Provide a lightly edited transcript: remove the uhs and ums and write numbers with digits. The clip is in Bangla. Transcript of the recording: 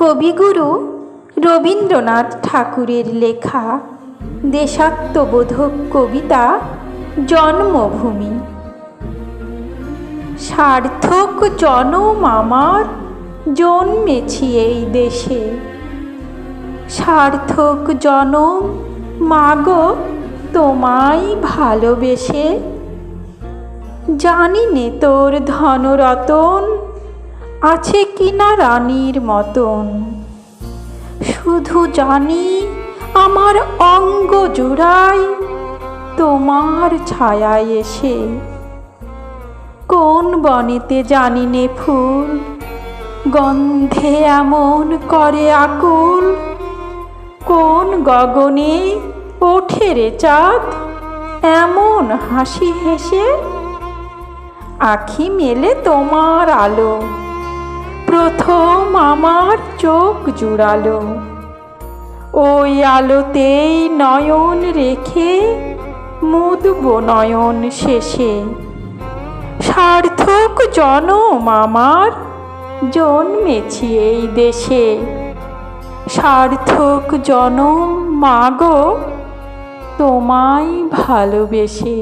কবিগুরু রবীন্দ্রনাথ ঠাকুরের লেখা দেশাত্মবোধক কবিতা জন্মভূমি। সার্থক জনম আমার, জন্মেছি এই দেশে। সার্থক জনম মাগো তোমায় ভালোবেসে। জানি নে তোর ধনরতন আছে কিনা রানীর মতন, শুধু জানি আমার অঙ্গ জোড়ায় তোমার ছায়ায় এসে। কোন বনেতে জানি নে ফুল গন্ধে এমন করে আকুল, কোন গগনে ওঠে রে চাঁদ এমন হাসি হেসে। আখি মেলে তোমার আলো প্রথম আমার চোখ জুড়ালো, ওই আলোতেই নয়ন রেখে মুদব নয়ন শেষে। সার্থক জনম আমার, জন্মেছি এই দেশে। সার্থক জনম মাগো তোমায় ভালোবেসে।